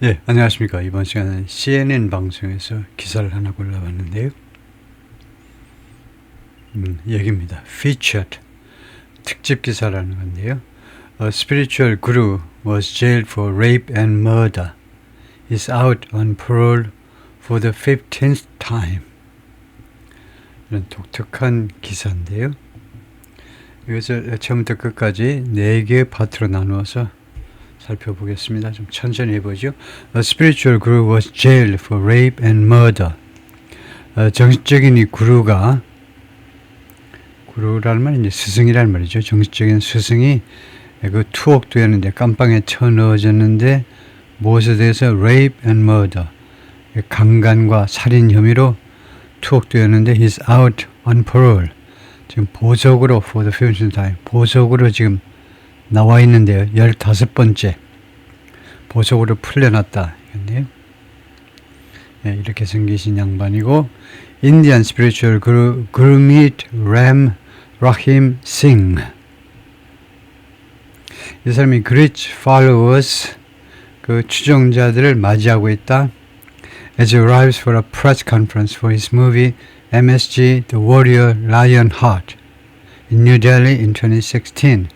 예, 안녕하십니까. 이번 시간은 CNN 방송에서 기사를 하나 골라봤는데요. 여기입니다. Featured 특집 기사라는 건데요. A spiritual guru was jailed for rape and murder. Is out on parole for the 15th time. 이런 독특한 기사인데요. 이것을 처음부터 끝까지 4개의 파트로 나누어서 살펴보겠습니다. 좀 천천히 해보죠. A spiritual guru was jailed for rape and murder. 정신적인 이 구루라는 말은 이제 스승이라는 말이죠. 정신적인 스승이 그 투옥되었는데 깜빵에 쳐넣어졌는데 무엇에 대해서 rape and murder, 강간과 살인 혐의로 투옥되었는데 he's out on parole. 지금 보석으로 for the 15th time. 보석으로 지금 나와 있는데요. 15번째 보석으로 풀려났다. 이건데요. 네, 이렇게 생기신 양반이고 Indian spiritual guru Gurmeet Ram Rahim Singh. 이 사람이 Great followers, 그 추종자들을 맞이하고 있다. As he arrives for a press conference for his movie MSG The Warrior Lionheart in New Delhi in 2016.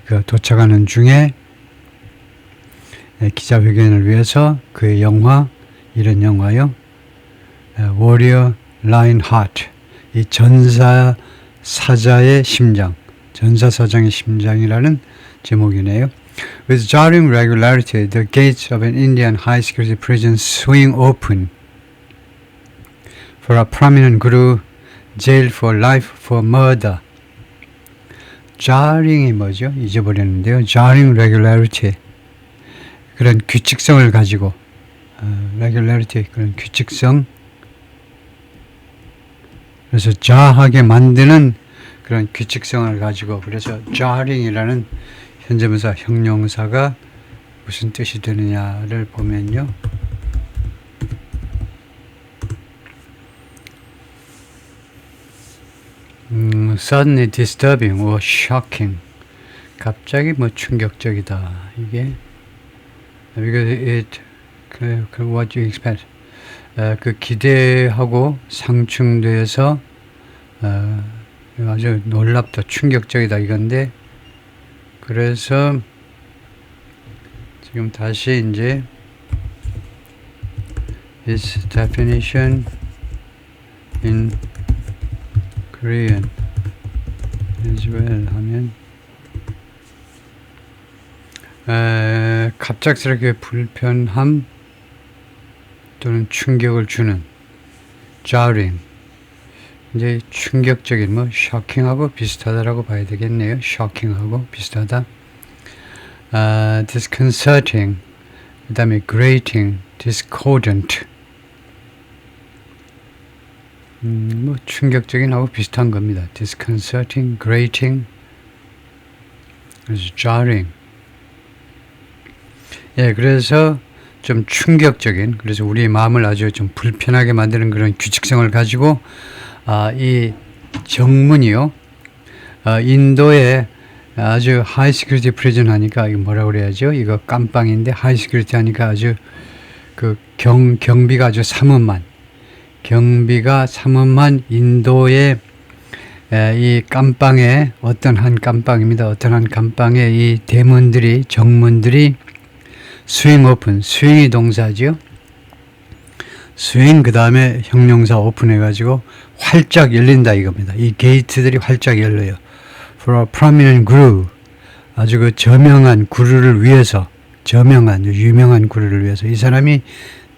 그 도착하는 중에 기자회견을 위해서 그의 영화, 이런 영화요. Warrior Lionheart, 이 전사사자의 심장, 전사사장의 심장이라는 제목이네요. With jarring regularity, the gates of an Indian high-security prison swing open for a prominent guru jailed for life for murder. jarring이 뭐죠? 잊어버렸는데요. jarring regularity, 그런 규칙성을 가지고 regularity, 그런 규칙성, 그래서 자하게 만드는 그런 규칙성을 가지고, 그래서 jarring이라는 현재분사 형용사가 무슨 뜻이 되느냐를 보면요. Suddenly disturbing or shocking. 갑자기 뭐 충격적이다. 이게 because it what you expect. 그 기대하고 상충돼서 아주 놀랍다, 충격적이다 이건데, 그래서 지금 다시 이제 its definition in Korean as well 하면 갑작스럽게 불편함 또는 충격을 주는 jarring, 이제 충격적인, 뭐 shocking하고 비슷하다라고 봐야 되겠네요. shocking하고 비슷하다. disconcerting, 그 다음에 grating, discordant, 뭐 충격적인 하고 비슷한 겁니다. disconcerting, grating, 그래서 jarring. 예, 그래서 좀 충격적인, 그래서 우리의 마음을 아주 좀 불편하게 만드는 그런 규칙성을 가지고 이 정문이요. 인도에 아주 하이 시큐리티 프리즌 하니까 이거 뭐라고 그래야죠? 이거 깜빵인데 하이 시큐리티 하니까 아주 그 경비가 아주 삼엄한, 경비가 삼엄한 인도의 이 깜빵에, 어떤 한 깜빵입니다. 어떤 한 깜빵에 이 대문들이, 정문들이 스윙 오픈, 스윙이 동사죠. 스윙 그 다음에 형용사 오픈 해가지고 활짝 열린다 이겁니다. 이 게이트들이 활짝 열려요. For a prominent guru, 아주 그 저명한 구루를 위해서, 저명한 유명한 구루를 위해서. 이 사람이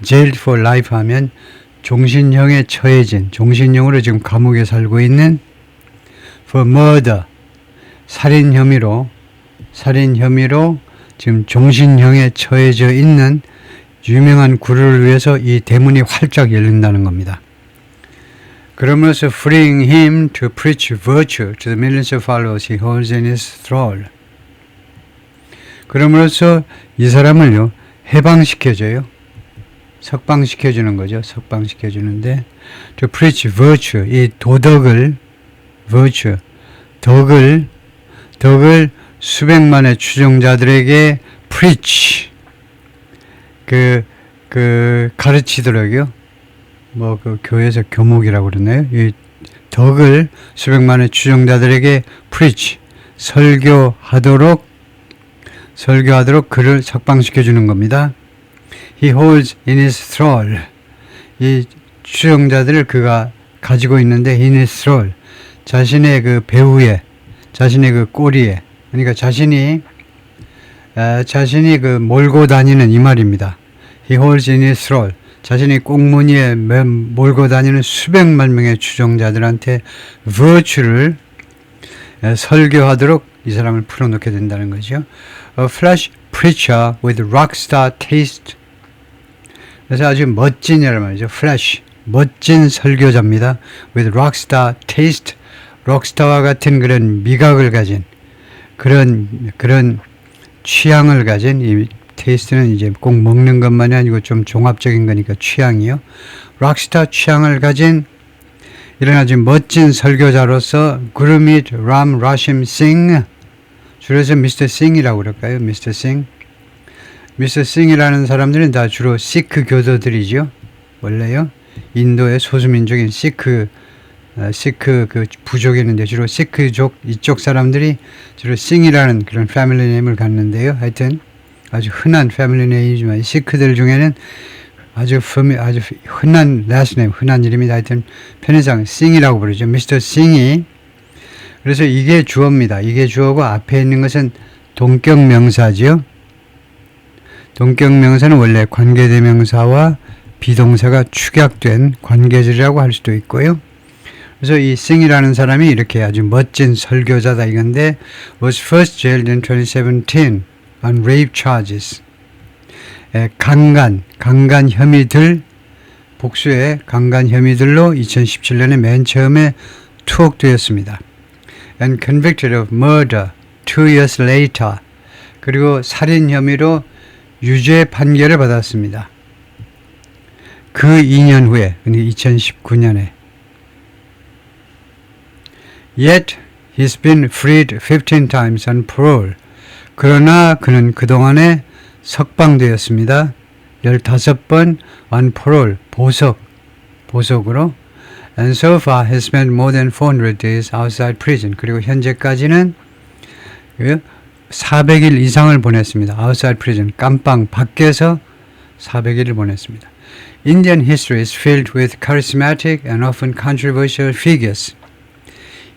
jailed for life 하면 종신형에 처해진, 종신형으로 지금 감옥에 살고 있는, for murder, 살인 혐의로 지금 종신형에 처해져 있는 유명한 구루를 위해서 이 대문이 활짝 열린다는 겁니다. 그러면서 freeing him to preach virtue to the millions of followers he holds in his thrall. 그러면서 이 사람을요, 해방시켜줘요. 석방시켜주는 거죠. 석방시켜주는데 to preach virtue, 이 도덕을, virtue, 덕을 수백만의 추종자들에게 preach, 가르치도록요. 뭐 그 교회에서 교목이라고 그러나요? 이 덕을 수백만의 추종자들에게 preach, 설교하도록 그를 석방시켜 주는 겁니다. He holds in his thrall. 이 추종자들을 그가 가지고 있는데 in his thrall. 자신의 그 배후에, 자신의 그 꼬리에, 그러니까 자신이 그 몰고 다니는 이 말입니다. He holds in his thrall. 자신이 꽁무니에 몰고 다니는 수백만 명의 추종자들한테 virtue를 설교하도록 이 사람을 풀어놓게 된다는 거죠. A flash preacher with rockstar taste. 그래서 아주 멋진이란 말이죠. flash, 멋진 설교자입니다. with rockstar taste. 록스타와 같은 그런 미각을 가진 그런 취향을 가진 이 테이스트는 이제 꼭 먹는 것만이 아니고 좀 종합적인 거니까 취향이요. 록스타 취향을 가진 이런 아주 멋진 설교자로서 구르밋 람 라심 싱, 줄여서 미스터 싱이라고 그럴까요? 미스터 싱. 미스터 싱이라는 사람들은 다 주로 시크 교도들이죠. 원래요. 인도의 소수민족인 시크 그 부족이 있는데 주로 시크족 이쪽 사람들이 주로 싱이라는 그런 패밀리 네임을 갖는데요. 하여튼 아주 흔한 패밀리 네임이지만 시크들 중에는 아주 흔한 last name, 흔한 이름이 하여튼 편의상 싱이라고 부르죠. 미스터 싱이. 그래서 이게 주어입니다. 이게 주어고 앞에 있는 것은 동격명사지요. 동격명사는 원래 관계대명사와 비동사가 축약된 관계절이라고 할 수도 있고요. 그래서 이 싱이라는 사람이 이렇게 아주 멋진 설교자다 이건데 was first jailed in 2017 on rape charges. 강간 혐의들, 복수의 강간 혐의들로 2017년에 맨 처음에 투옥되었습니다. And convicted of murder 2 years later. 그리고 살인 혐의로 유죄 판결을 받았습니다. 그 2년 후에, 2019년에. Yet he's been freed 15 times on parole. 그러나 그는 그동안에 석방되었습니다. 15번 on parole, 보석으로. And so far has spent more than 400 days outside prison. 그리고 현재까지는 400일 이상을 보냈습니다. outside prison, 깜빵 밖에서 400일을 보냈습니다. Indian history is filled with charismatic and often controversial figures.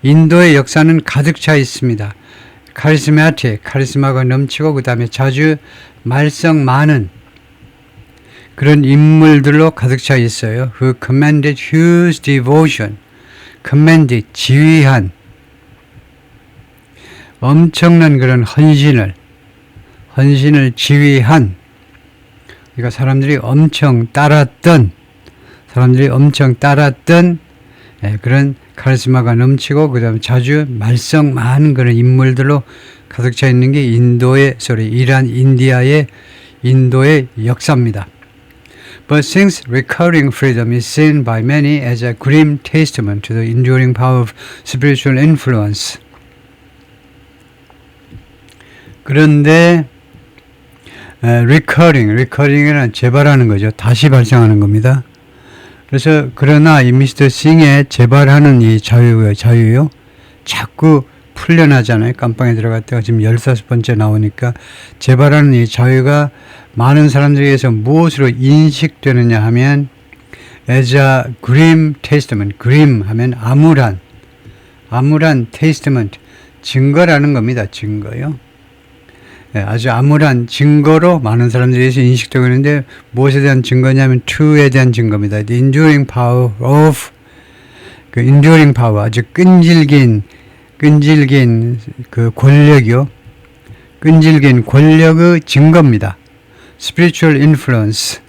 인도의 역사는 가득 차 있습니다. 카리스마가 넘치고 그 다음에 자주 말썽 많은 그런 인물들로 가득 차 있어요. Who commanded huge devotion. commanded, 지휘한 엄청난 그런 헌신을 지휘한, 그러니까 사람들이 엄청 따랐던 그런 카리스마가 넘치고 그 다음에 자주 말썽 많은 그런 인물들로 가득 차 있는 게 인도의 인도의 역사입니다. But since recurring freedom is seen by many as a grim testament to the enduring power of spiritual influence. 그런데 recurring이란 재발하는 거죠. 다시 발생하는 겁니다. 그래서 그러나 이 미스터 싱의 재발하는 이 자유요. 자꾸 풀려나잖아요. 깜빵에 들어갔다가 지금 15번째 나오니까 재발하는 이 자유가 많은 사람들에게서 무엇으로 인식되느냐 하면 as a grim testament. grim 하면 암울한 testament. 증거라는 겁니다. 증거요. 아주 암울한 증거로 많은 사람들에게서 인식되고 있는데 무엇에 대한 증거냐면 to에 대한 증거입니다. The enduring power of 그 enduring power 아주 끈질긴 그 권력이요. 끈질긴 권력의 증거입니다. Spiritual influence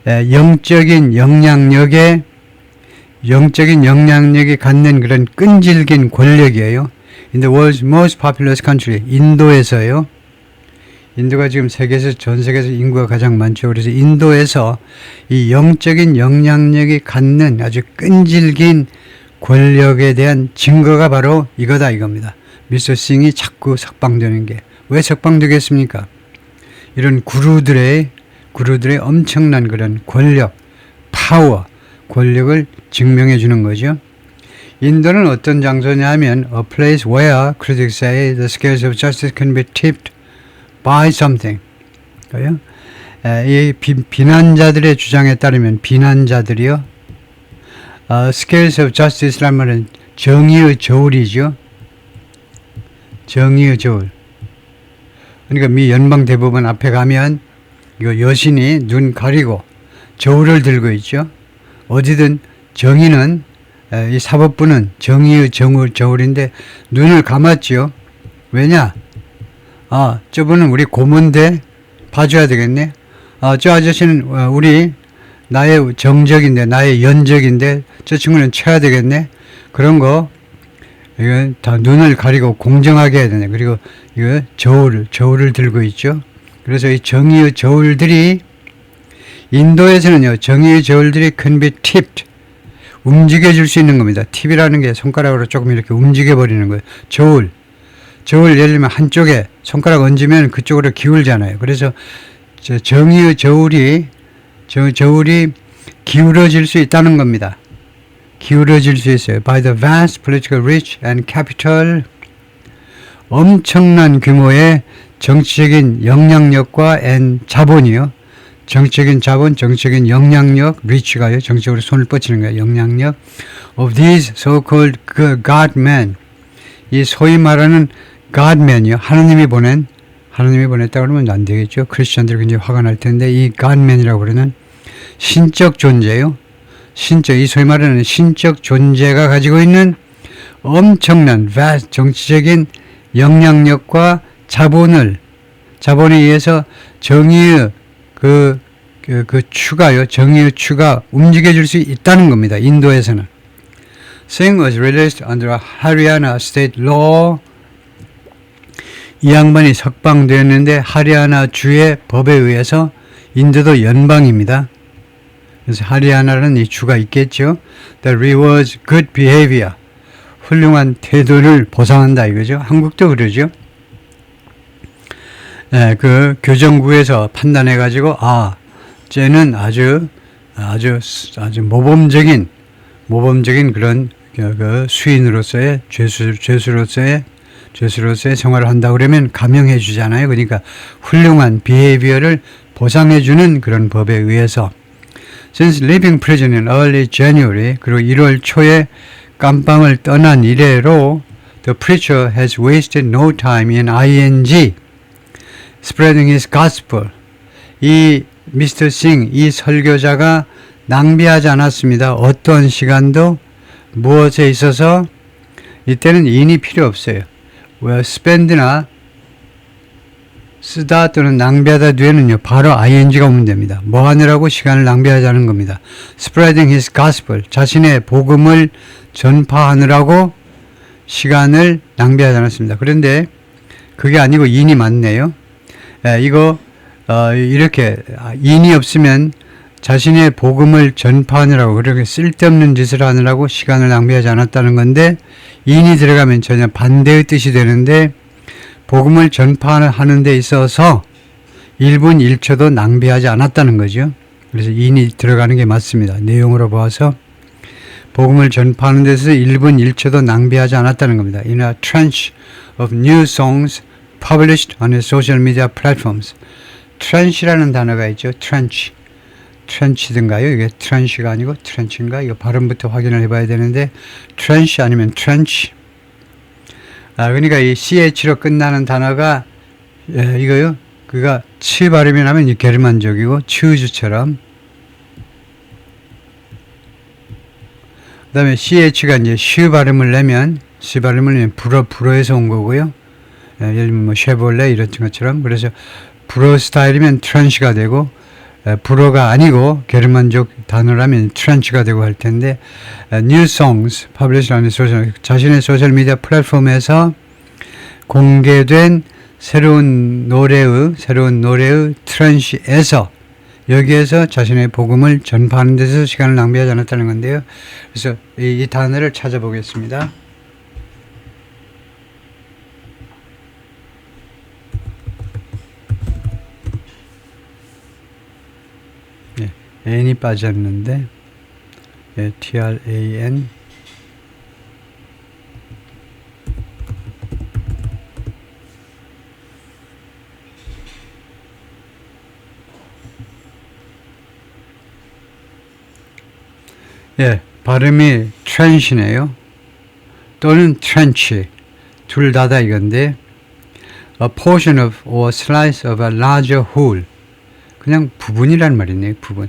영적인 영향력이 갖는 그런 끈질긴 권력이에요. In the world's most populous country 인도에서요. 인도가 지금 전 세계에서 인구가 가장 많죠. 그래서 인도에서 이 영적인 영향력이 갖는 아주 끈질긴 권력에 대한 증거가 바로 이거다 이겁니다. 미스터 싱이 자꾸 석방되는 게. 왜 석방되겠습니까? 이런 구루들의 그루들의 엄청난 그런 권력, 파워, 권력을 증명해 주는 거죠. 인도는 어떤 장소냐 하면 a place where critics say the scales of justice can be tipped by something. 그래요? 이 비난자들의 주장에 따르면 비난자들이요. scales of justice란 말은 정의의 저울이죠. 정의의 저울. 그러니까 미 연방 대법원 앞에 가면 이거 여신이 눈 가리고 저울을 들고 있죠. 어디든 정의는 이 사법부는 정의의 저울인데 눈을 감았죠. 왜냐? 저분은 우리 고문대 봐줘야 되겠네. 저 아저씨는 나의 정적인데, 나의 연적인데 저 친구는 쳐야 되겠네. 그런 거 이건 다 눈을 가리고 공정하게 해야 되네. 그리고 이거 저울을 들고 있죠. 그래서 이 정의의 저울들이 인도에서는요, 정의의 저울들이 can be tipped, 움직여줄 수 있는 겁니다. 팁이라는 게 손가락으로 조금 이렇게 움직여버리는 거예요. 저울 예를 들면 한쪽에 손가락 얹으면 그쪽으로 기울잖아요. 그래서 정의의 저울이 기울어질 수 있다는 겁니다. 기울어질 수 있어요. By the vast political reach and capital, 엄청난 규모의 정치적인 영향력과 자본이요. 정치적인 자본, 정치적인 영향력, reach가요. 정치적으로 손을 뻗치는 거예요. 영향력 of these so-called God men. 이 소위 말하는 God men이요. 하나님이 보냈다 그러면 안 되겠죠. 크리스천들이 굉장히 화가 날 텐데 이 God men이라고 그러는 신적 존재요. 이 소위 말하는 신적 존재가 가지고 있는 엄청난 vast 정치적인 영향력과 자본에 의해서 정의의 그 추가요. 정의의 추가 움직여줄 수 있다는 겁니다. 인도에서는. Singh was released under a Haryana state law. 이 양반이 석방되었는데 하리아나 주의 법에 의해서 인도도 연방입니다. 그래서 하리아나라는 이 주가 있겠죠. That rewards good behavior. 훌륭한 태도를 보상한다 이거죠. 한국도 그러죠. 그 교정국에서 판단해 가지고 쟤는 아주 모범적인 그런 그 수인으로서의 죄수로서의 생활을 한다 그러면 감형해 주잖아요. 그러니까 훌륭한 비헤이비어를 보상해 주는 그런 법에 의해서 Since leaving prison in early January, 그리고 1월 초에 감방을 떠난 이래로 the preacher has wasted no time in ing, spreading his gospel. 이 미스터 싱, 이 설교자가 낭비하지 않았습니다. 어떤 시간도 무엇에 있어서 이때는 인이 필요 없어요. spend나 쓰다 또는 낭비하다 뒤에는요, 바로 ing가 오면 됩니다. 뭐 하느라고 시간을 낭비하지 않은 겁니다. Spreading his gospel, 자신의 복음을 전파하느라고 시간을 낭비하지 않았습니다. 그런데 그게 아니고 인이 많네요. 이렇게 인이 없으면 자신의 복음을 전파하느라고 그렇게 쓸데없는 짓을 하느라고 시간을 낭비하지 않았다는 건데 인이 들어가면 전혀 반대의 뜻이 되는데 복음을 전파하는 데 있어서 1분 1초도 낭비하지 않았다는 거죠. 그래서 인이 들어가는 게 맞습니다. 내용으로 봐서 복음을 전파하는 데서 1분 1초도 낭비하지 않았다는 겁니다. In a trench of new songs published on his social media platforms. trench라는 단어가 있죠. trench든가요? 이게 trench가 아니고 trench인가? 이거 발음부터 확인을 해봐야 되는데 trench 아니면 trench. 그러니까 이 ch로 끝나는 단어가 이거요. 그가 치 발음이 나면 이 게르만족이고 choose처럼. 그다음에 ch가 이제 시 발음을 내면 불어에서 온 거고요. 예를 들면 뭐 쉐볼레 이런 것처럼. 그래서 불어 스타일이면 트렌치가 되고 불어가 아니고 게르만족 단어라면 트렌치가 되고 할 텐데 New Songs published on 자신의 소셜미디어 플랫폼에서 공개된 새로운 노래의 트렌치에서 여기에서 자신의 복음을 전파하는 데서 시간을 낭비하지 않았다는 건데요. 그래서 이 단어를 찾아보겠습니다. n이 빠졌는데 예, tran 예, 발음이 trench네요. 또는 trench 둘 다다 이건데 a portion of or slice of a larger whole 그냥 부분이란 말이네요. 부분.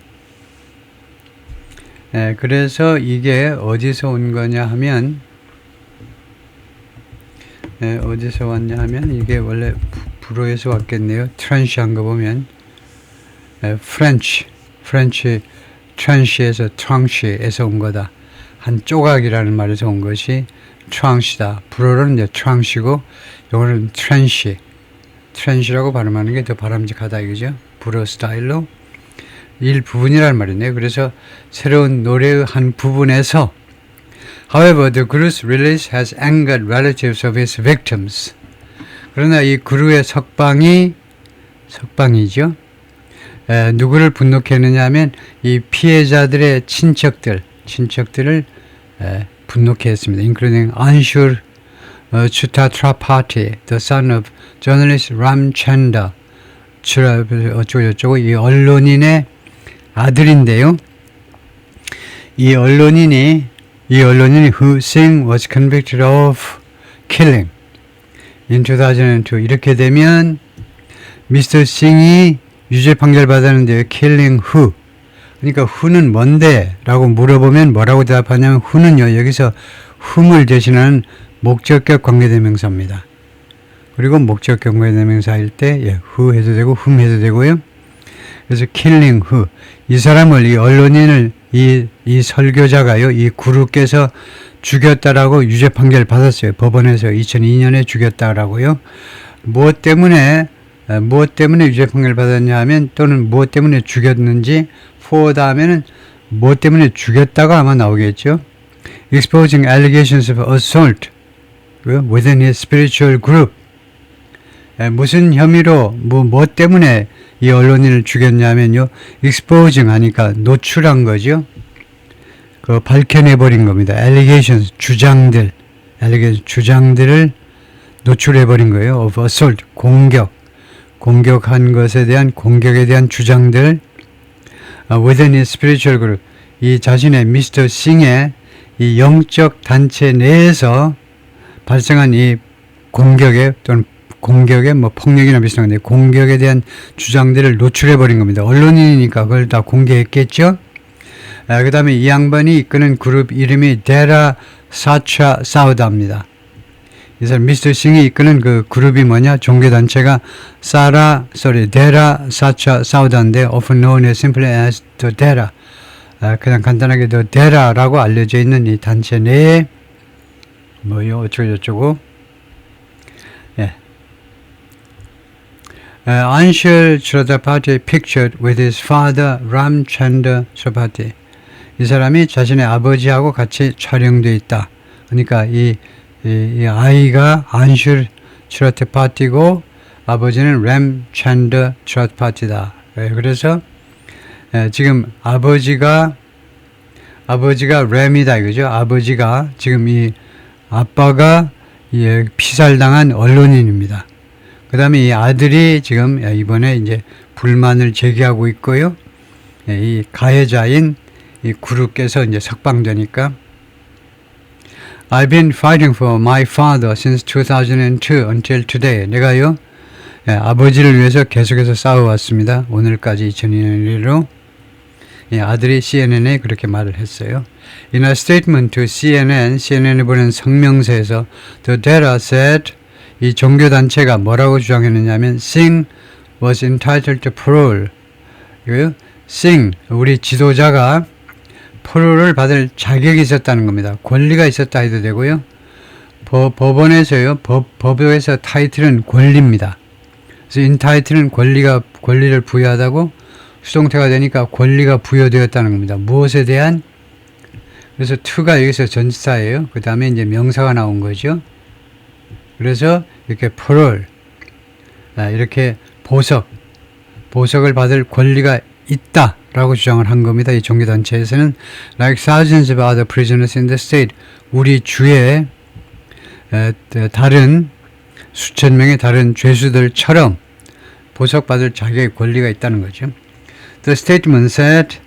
예, 그래서 이게 어디서 온 거냐 하면 예, 어디서 왔냐 하면 이게 원래 불어에서 왔겠네요. trench 한 거 보면 예, French trench에서 tranche에서 온 거다. 한 조각이라는 말에서 온 것이 tranche다. 불어로는 이제 tranche고 영어로는 trench라고 발음하는 게 더 바람직하다 이거죠. 불어 스타일로 일부분이란 말이네요. 그래서 새로운 노래의 한 부분에서 However, the group's release has angered relatives of its victims. 그러나 이 그루의 석방이죠. 누구를 분노케 했느냐 하면 이 피해자들의 친척들을 분노케 했습니다. including Anshul Chutatrapati, the son of journalist Ramchandra. 어쩌고 이 언론인의 아들인데요. 이 언론인이 who Singh was convicted of killing in 2002. 이렇게 되면 미스터 싱이 유죄 판결 받았는데요. killing who? 그러니까 who는 뭔데? 라고 물어보면 뭐라고 대답하냐면 who는요. 여기서 whom을 대신하는 목적격 관계대명사입니다. 그리고 목적격 관계대명사일 때 who 해도 되고 whom 해도 되고요. 그래서 killing who. 이 사람을 이 언론인을 이 설교자가요. 이 그룹께서 죽였다라고 유죄 판결 받았어요. 법원에서 2002년에 죽였다라고요. 무엇 때문에 유죄 판결 받았냐 하면 또는 무엇 때문에 죽였는지 for 다음에는 무엇 때문에 죽였다가 아마 나오겠죠. exposing allegations of assault within his spiritual group. 무슨 혐의로 무엇 때문에 이 언론인을 죽였냐면요. exposing 하니까 노출한 거죠. 그 밝혀내버린 겁니다. allegations 주장들을 노출해버린 거예요. of assault 공격한 것에 대한 공격에 대한 주장들 within his spiritual group 이 자신의 미스터 싱의 이 영적 단체 내에서 발생한 이 공격에 또는 공격에 뭐 폭력이나 비슷한 건데 공격에 대한 주장들을 노출해버린 겁니다. 언론인이니까 그걸 다 공개했겠죠. 그 다음에 이 양반이 이끄는 그룹 이름이 데라 사차 사우다입니다. 이 사람 미스터 싱이 이끄는 그 그룹이 뭐냐? 종교단체가 데라 사차 사우다인데 often known as simply as the 데라. 그냥 간단하게 the 데라라고 알려져 있는 이 단체 내에 뭐요 어쩌고저쩌고 Anshul Chhatrapati pictured with his father Ramchandra Chhatrapati. 이 사람이 자신의 아버지하고 같이 촬영되어 있다. 그러니까 이 아이가 안슐 츠라테파티고 아버지는 램찬더 츠라테파티다. 그래서 지금 아버지가 램이다 이거죠. 아버지가 지금 이 아빠가 피살당한 언론인입니다. 그 다음에 이 아들이 지금 이번에 이제 불만을 제기하고 있고요. 이 가해자인 이 그룹께서 이제 석방되니까 I've been fighting for my father since 2002 until today. 내가요 아버지를 위해서 계속해서 싸워왔습니다. 오늘까지 2002년으로 아들이 CNN에 그렇게 말을 했어요. In a statement to CNN에 보낸 성명서에서 The data said 이 종교단체가 뭐라고 주장했느냐면 Singh was entitled to parole. 이거요. Singh, 우리 지도자가 파롤을 받을 자격이 있었다는 겁니다. 권리가 있었다 해도 되고요. 법원에서요. 법에서 타이틀은 권리입니다. 그래서 인타이틀은 권리를 부여하다고 수동태가 되니까 권리가 부여되었다는 겁니다. 무엇에 대한? 그래서 to가 여기서 전치사예요. 그 다음에 이제 명사가 나온 거죠. 그래서 이렇게 parole, 이렇게 보석을 받을 권리가 있다라고 주장을 한 겁니다. 이 종교단체에서는 like thousands of other prisoners in the state, 우리 주의 다른 수천 명의 다른 죄수들처럼 보석받을 자격의 권리가 있다는 거죠. The statement said,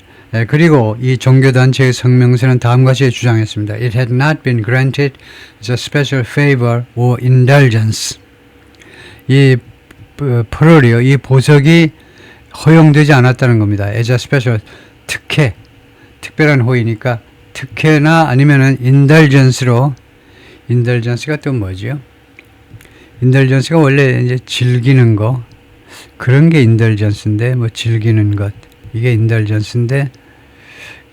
그리고 이 종교단체의 성명서는 다음과 같이 주장했습니다. It had not been granted as a special favor or indulgence. 이 펄을이요, 이 보석이 허용되지 않았다는 겁니다. as a special, 특혜, 특별한 호의니까 특혜나 아니면은 indulgence로, indulgence가 또 뭐죠? indulgence가 원래 이제 즐기는 거, 그런 게 indulgence인데, 뭐 즐기는 것, 이게 indulgence인데,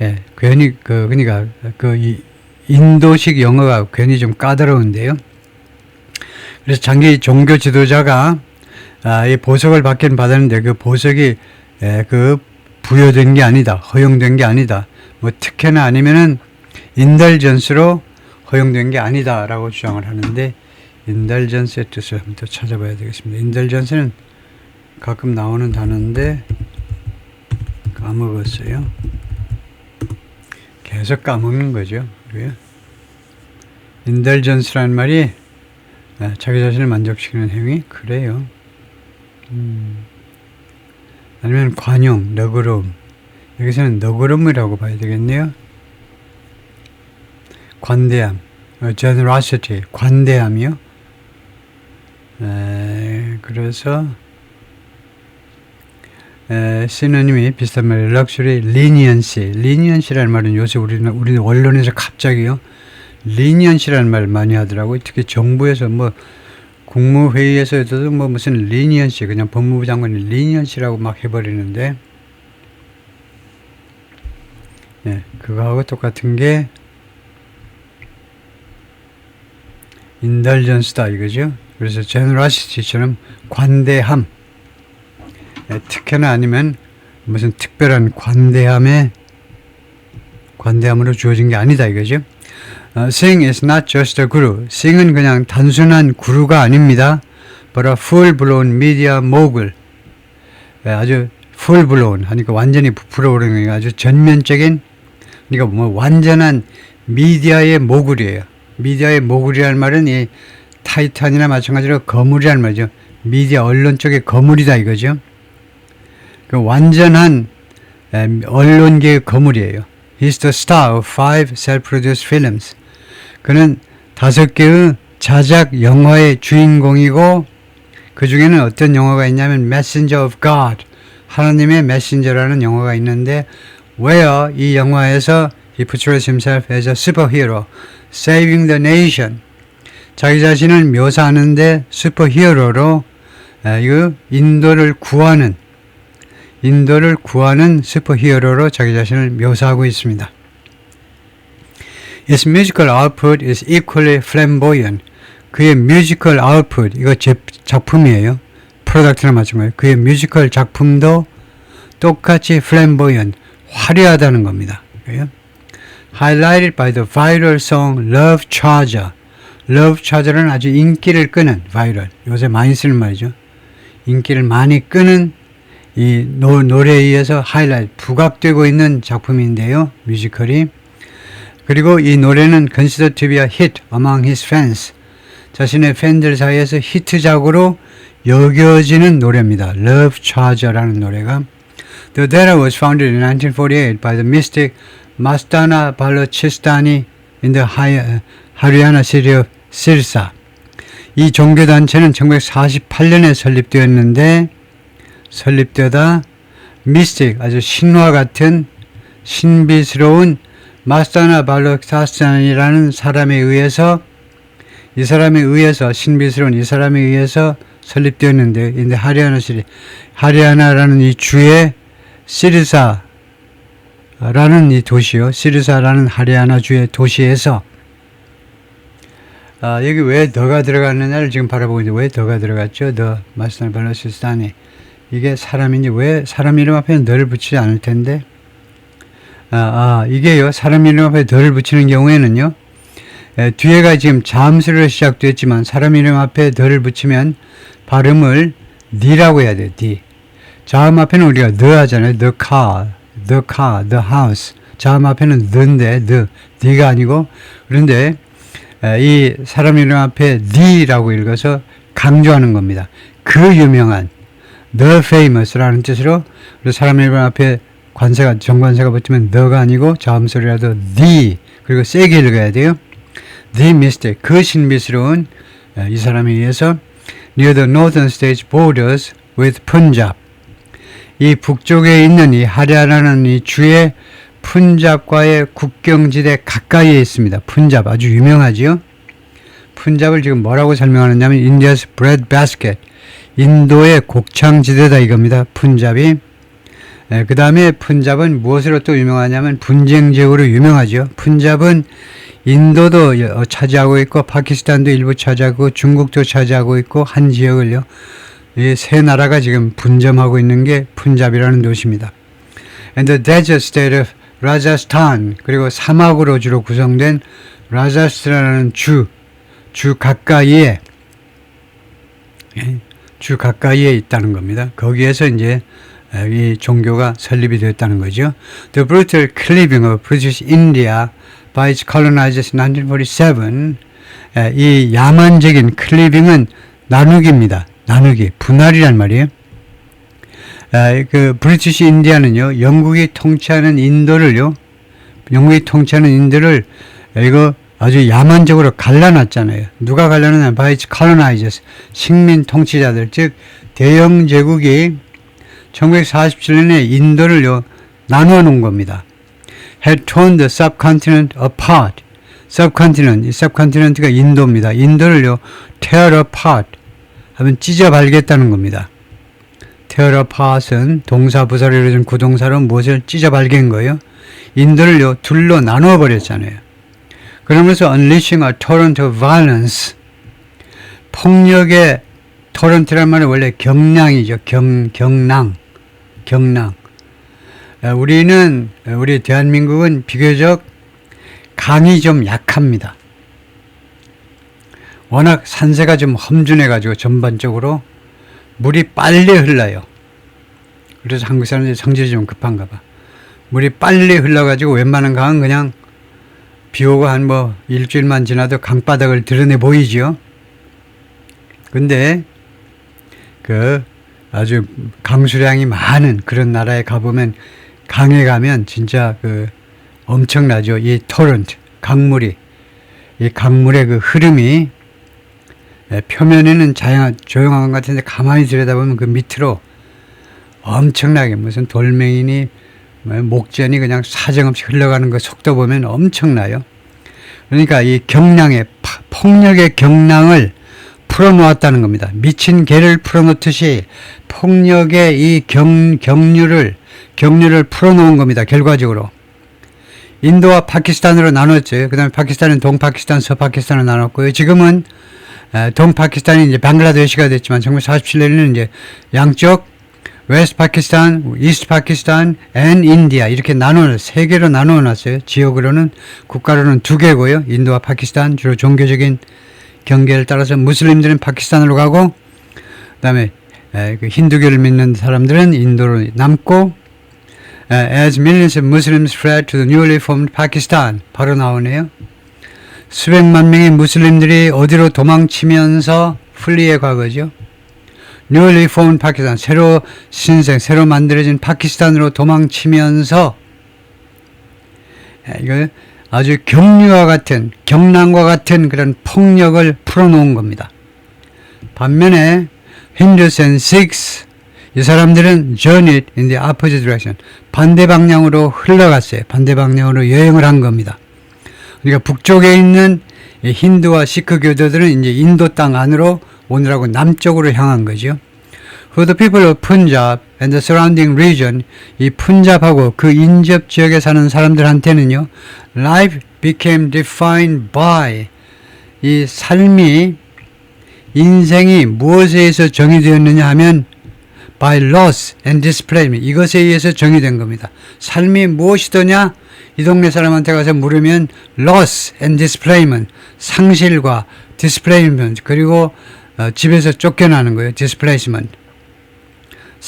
예, 괜히 그러니까 이 인도식 영어가 괜히 좀 까다로운데요. 그래서 장기 종교 지도자가 이 보석을 받긴 받았는데 그 보석이 부여된 게 아니다, 허용된 게 아니다, 뭐 특혜나 아니면은 indulgence로 허용된 게 아니다라고 주장을 하는데, indulgence의 뜻을 한번 더 찾아봐야 되겠습니다. indulgence는 가끔 나오는 단어인데 까먹었어요. 계속 까먹는 거죠. 그래요? indulgence라는 말이 자기 자신을 만족시키는 행위? 그래요. 아니면 관용, 너그러움. 여기서는 너그러움이라고 봐야 되겠네요. 관대함, generosity, 관대함이요. 그래서 시노님이 비슷한 말이에요. 럭셔리, leniency. leniency라는 말은 요새 우리 언론에서 갑자기요, leniency라는 말을 많이 하더라고요. 특히 정부에서 뭐 국무회의에서도 뭐 무슨 leniency, 그냥 법무부 장관이 leniency라고 막 해버리는데, 예, 그거하고 똑같은 게 indulgence다 이거죠. 그래서 generosity처럼 관대함, 예, 특혜나 아니면 무슨 특별한 관대함으로 주어진 게 아니다 이거죠. Singh is not just a guru. Singh은 그냥 단순한 구루가 아닙니다. But a full-blown media mogul. 예, 아주 full-blown 하니까 완전히 부풀어 오르는 아주 전면적인, 그러니까 뭐 완전한 미디어의 모굴이에요. 미디어의 모굴이라는 말은 이 타이탄이나 마찬가지로 거물이라는 말이죠. 미디어 언론 쪽의 거물이다 이거죠. 그 완전한 언론계의 거물이에요. He's the star of 5 self-produced films. 그는 5개의 자작 영화의 주인공이고, 그 중에는 어떤 영화가 있냐면 Messenger of God, 하나님의 메신저라는 영화가 있는데, where 이 영화에서 he portrays himself as a superhero, saving the nation. 자기 자신을 묘사하는데 슈퍼히어로로 인도를 구하는 슈퍼히어로로 자기 자신을 묘사하고 있습니다. His musical output is equally flamboyant. 그의 뮤지컬 아웃풋, 이거 작품이에요. 프로덕트나 마찬가지예요. 그의 뮤지컬 작품도 똑같이 flamboyant, 화려하다는 겁니다. Highlighted by the viral song Love Charger. Love Charger는 아주 인기를 끄는, 바이럴, 요새 많이 쓰는 말이죠. 인기를 많이 끄는 이 노래에 의해서 하이라이트, 부각되고 있는 작품인데요. 뮤지컬이. 그리고 이 노래는 considered to be a hit among his fans. 자신의 팬들 사이에서 히트작으로 여겨지는 노래입니다. Love Charger라는 노래가. The data was founded in 1948 by the mystic Mastana Balochistan in the Haryana city of Sirsa. 이 종교단체는 1948년에 설립되다 미스틱, 아주 신화 같은 신비스러운 마스타나 발록사스탄이라는 사람에 의해서 신비스러운 이 사람에 의해서 설립되었는데, 근데 하리아나라는 이 주의 시르사라는 이 도시요, 시르사라는 하리아나 주의 도시에서 여기 왜 더가 들어갔느냐를 지금 바라보고 있는데, 왜 더가 들어갔죠? 더 마스타나 발록사스탄이 이게 사람인지, 왜 사람 이름 앞에 너를 붙이지 않을 텐데, 이게요, 사람 이름 앞에 너를 붙이는 경우에는요, 뒤에가 지금 잠수로 시작됐지만 사람 이름 앞에 너를 붙이면 발음을 니라고 해야 돼요. 자음 앞에는 우리가 the 하잖아요. the car, the house. 자음 앞에는 the가 아니고, 그런데 이 사람 이름 앞에 the라고 읽어서 강조하는 겁니다. 그 유명한 the famous라는 뜻으로, 그래서 사람 이름 앞에 정관세가 붙으면 the가 아니고 자음 소리라도 the, 그리고 세게 읽어야 돼요. The mistake, 그 신비스러운 이 사람에 의해서 near the northern state borders with Punjab, 이 북쪽에 있는 이 하리아나라는 이 주의 푼잡과의 국경지대 가까이에 있습니다. 푼잡 아주 유명하지요. 푼잡을 지금 뭐라고 설명하느냐면 India's breadbasket, 인도의 곡창지대다 이겁니다. 푼잡이. 그 다음에 푼잡은 무엇으로 또 유명하냐면 분쟁 지역으로 유명하죠. 푼잡은 인도도 차지하고 있고 파키스탄도 일부 차지하고 중국도 차지하고 있고 한 지역을요. 이 세 나라가 지금 분점하고 있는 게 푼잡이라는 도시입니다. And the desert state of Rajasthan, 그리고 사막으로 주로 구성된 라자스탄이라는 주 가까이에 있다는 겁니다. 거기에서 이제 이 종교가 설립이 되었다는 거죠. The brutal cleaving of British India by its colonizers in 1947, 이 야만적인 클리빙은 나누기입니다. 나누기, 분할이란 말이에요. 그 브리티시 인디아는요, 영국이 통치하는 인도를 이거 아주 야만적으로 갈라놨잖아요. 누가 갈라놨냐면 by its colonizers, 식민 통치자들, 즉 대영 제국이 1947년에 인도를요 나누어 놓은 겁니다. had torn the subcontinent apart. 이 subcontinent가 인도입니다. 인도를요 tear apart 하면 찢어 발겠다는 겁니다. tear apart은 동사 부사로 이루어진 구동사로 무엇을 찢어 발긴 거예요. 인도를요 둘로 나누어 버렸잖아요. 그러면서 unleashing a torrent of violence, 폭력의 토런트란 말은 원래 경량이죠. 경랑. 우리 대한민국은 비교적 강이 좀 약합니다. 워낙 산세가 좀 험준해가지고 전반적으로 물이 빨리 흘러요. 그래서 한국 사람들이 성질이 좀 급한가 봐. 물이 빨리 흘러가지고 웬만한 강은 그냥 비 오고 한 일주일만 지나도 강바닥을 드러내 보이죠. 근데 아주 강수량이 많은 그런 나라에 가보면, 강에 가면 진짜 엄청나죠. 이 토런트, 이 강물의 그 흐름이 표면에는 조용한 것 같은데 가만히 들여다보면 그 밑으로 엄청나게 무슨 돌멩이니 목전이 그냥 사정없이 흘러가는 그 속도 보면 엄청나요. 그러니까 이 폭력의 경랑을 풀어놓았다는 겁니다. 미친 개를 풀어놓듯이 폭력의 이 경류를 풀어놓은 겁니다. 결과적으로. 인도와 파키스탄으로 나눴죠. 그 다음에 파키스탄은 동파키스탄, 서파키스탄으로 나눴고요. 지금은 동파키스탄이 이제 방글라데시가 됐지만 1947년에는 이제 양쪽 웨스트 파키스탄, 이스트 파키스탄, 앤 인디아 이렇게 세 개로 나누어 놨어요. 지역으로는, 국가로는 2개고요. 인도와 파키스탄, 주로 종교적인 경계를 따라서 무슬림들은 파키스탄으로 가고, 그 다음에 힌두교를 믿는 사람들은 인도로 남고, as millions of Muslims fled to the newly formed Pakistan, 바로 나오네요. 수백만 명의 무슬림들이 어디로 도망치면서 플리의 과거죠. newly formed Pakistan, 새로 만들어진 파키스탄으로 도망치면서, 이거 아주 경랑과 같은 그런 폭력을 풀어놓은 겁니다. 반면에 Hindus and Sikhs, 이 사람들은 journeyed in the opposite direction, 반대 방향으로 흘러갔어요. 반대 방향으로 여행을 한 겁니다. 그러니까 북쪽에 있는 힌두와 시크 교도들은 이제 인도 땅 안으로 오느라고 남쪽으로 향한 거죠. For the people of Punjab and the surrounding region, 이 푼잡하고 그 인접 지역에 사는 사람들한테는요, life became defined by, 이 인생이 무엇에 의해서 정의되었느냐 하면 by loss and displacement, 이것에 의해서 정의된 겁니다. 삶이 무엇이더냐? 이 동네 사람한테 가서 물으면 loss and displacement, 상실과 displacement, 그리고 집에서 쫓겨나는 거예요. displacement.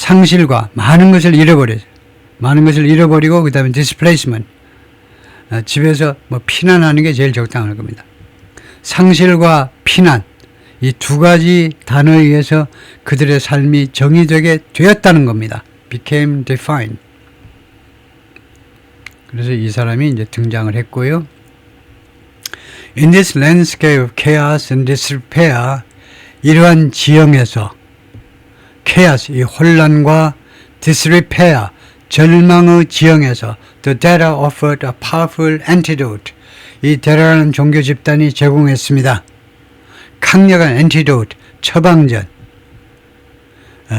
상실과 많은 것을 잃어버려요. 많은 것을 잃어버리고 그 다음에 displacement. 집에서 뭐 피난하는 게 제일 적당할 겁니다. 상실과 피난. 이 두 가지 단어에 의해서 그들의 삶이 정의되게 되었다는 겁니다. became defined. 그래서 이 사람이 이제 등장을 했고요. In this landscape of chaos and disrepair, 이러한 지형에서 chaos, 이 혼란과 disrepair, 절망의 지형에서 the Dera offered a powerful antidote. 이 데라라는 종교 집단이 제공했습니다. 강력한 antidote, 처방전.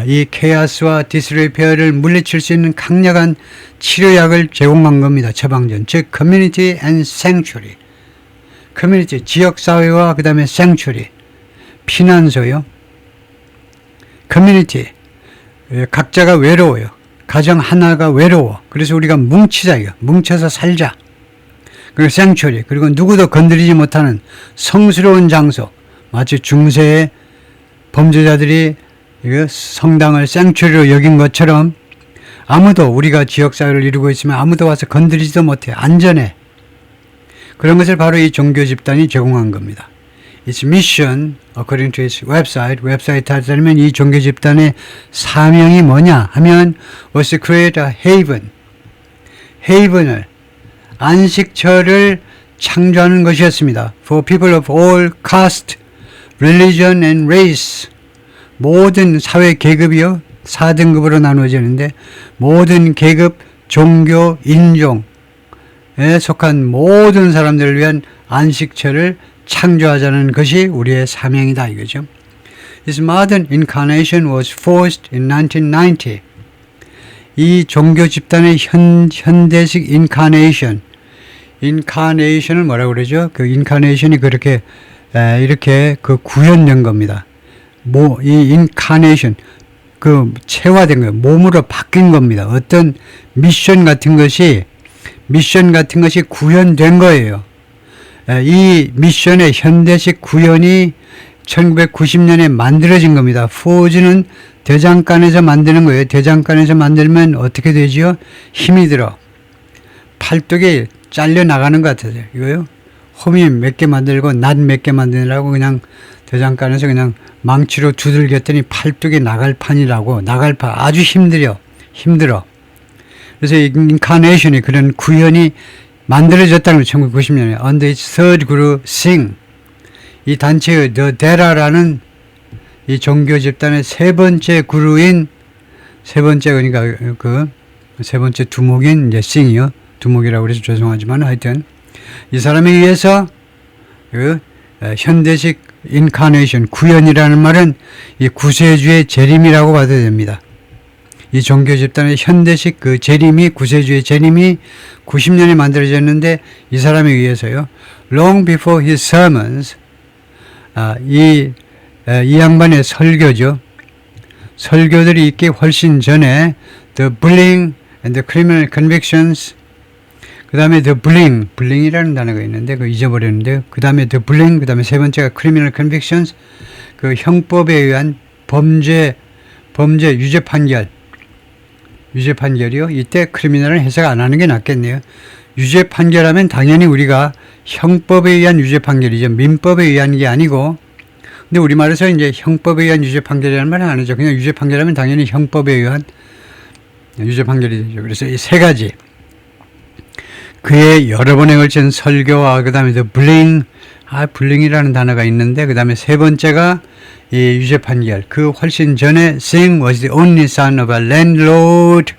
이 케아스와 디스레페어를 물리칠 수 있는 강력한 치료약을 제공한 겁니다. 처방전. 즉 community and sanctuary. 커뮤니티, 지역사회와 그 다음에 sanctuary. 피난소요. 커뮤니티. 각자가 외로워요. 가정 하나가 외로워. 그래서 우리가 뭉치자요. 뭉쳐서 살자. 그리고 sanctuary. 그리고 누구도 건드리지 못하는 성스러운 장소. 마치 중세의 범죄자들이 성당을 sanctuary로 여긴 것처럼 아무도 우리가 지역사회를 이루고 있으면 아무도 와서 건드리지도 못해. 안전해. 그런 것을 바로 이 종교 집단이 제공한 겁니다. Its mission, according to its website, 웹사이트에 따르면 이 종교 집단의 사명이 뭐냐 하면 was to create a haven, haven을, 안식처를 창조하는 것이었습니다. For people of all caste, religion and race. 모든 사회 계급이요. 4등급으로 나누어지는데 모든 계급, 종교, 인종에 속한 모든 사람들을 위한 안식처를 창조하자는 것이 우리의 사명이다 이거죠. This modern incarnation was forced in 1990. 이 종교 집단의 현대식 incarnation을 뭐라고 그러죠? 그 incarnation이 그렇게 이렇게 그 구현된 겁니다. 이 incarnation 그 체화된 거예요. 몸으로 바뀐 겁니다. 어떤 미션 같은 것이 구현된 거예요. 이 미션의 현대식 구현이 1990년에 만들어진 겁니다. 포즈는 대장간에서 만드는 거예요. 대장간에서 만들면 어떻게 되지요? 힘이 들어. 팔뚝이 잘려 나가는 것 같아요. 이거요. 홈이 몇 개 만들고 낫 몇 개 만드느라고 그냥 대장간에서 그냥 망치로 두들겼더니 팔뚝이 나갈 판이라고. 아주 힘들어. 그래서 이 인카네이션이 그런 구현이 만들어졌다는 거예요. 1990년에. Under its third group, Sing. 이 단체의 The Dera라는 이 종교 집단의 세 번째 그룹인, 그러니까 세 번째 두목인 이제 Sing이요. 두목이라고 그래서 죄송하지만 하여튼 이 사람에 의해서 현대식 인카네이션, 구현이라는 말은 이 구세주의 재림이라고 받아야 됩니다. 이 종교 집단의 현대식 그 재림이, 구세주의 재림이 90년에 만들어졌는데 이 사람에 의해서요. Long before his sermons, 이 양반의 설교죠. 설교들이 있기 훨씬 전에 The Bullying and the Criminal Convictions, 그 다음에 The Bulling이라는 단어가 있는데 그거 잊어버렸는데 그 다음에 The Bulling, 그 다음에 세 번째가 Criminal Convictions, 그 형법에 의한 범죄 유죄 판결이요. 이때 크리미널은 해석 안 하는 게 낫겠네요. 유죄 판결하면 당연히 우리가 형법에 의한 유죄 판결이죠. 민법에 의한 게 아니고. 근데 우리말에서 이제 형법에 의한 유죄 판결이라는 말은 안 하죠. 그냥 유죄 판결하면 당연히 형법에 의한 유죄 판결이 되죠. 그래서 이 세 가지. 그의 여러 번에 걸친 설교와 그 다음에 불링이라는 단어가 있는데 그 다음에 세 번째가 이 유죄 판결. 그 훨씬 전에 Sing was the only son of a landlord.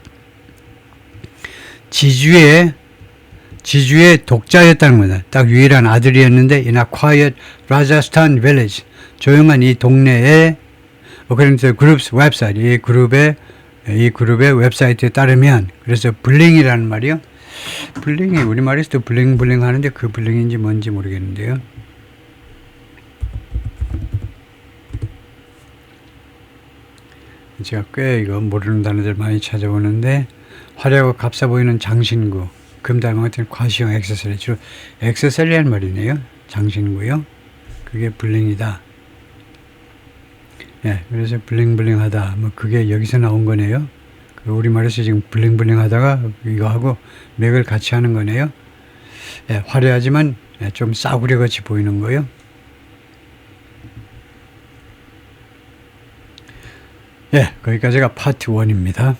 지주의 독자였다는 겁니다. 딱 유일한 아들이었는데 in a quiet Rajasthan village. 조용한 이 동네에 according to the group's website. 이 그룹의 웹사이트에 따르면 그래서 불링이라는 말이요. 불링이 우리말에서도 블링블링 하는데 그 블링인지 뭔지 모르겠는데요. 제가 꽤 이거 모르는 단어들 많이 찾아보는데 화려하고 값싸 보이는 장신구, 금달망 같은 과시형 액세서리, 주로 액세서리란 말이네요. 장신구요. 그게 블링이다. 예, 그래서 블링블링하다. 뭐 그게 여기서 나온 거네요. 그 우리말에서 지금 블링블링하다가 이거하고 맥을 같이 하는 거네요. 예, 화려하지만 좀 싸구려 같이 보이는 거요. 예, 거기까지가 파트 1입니다.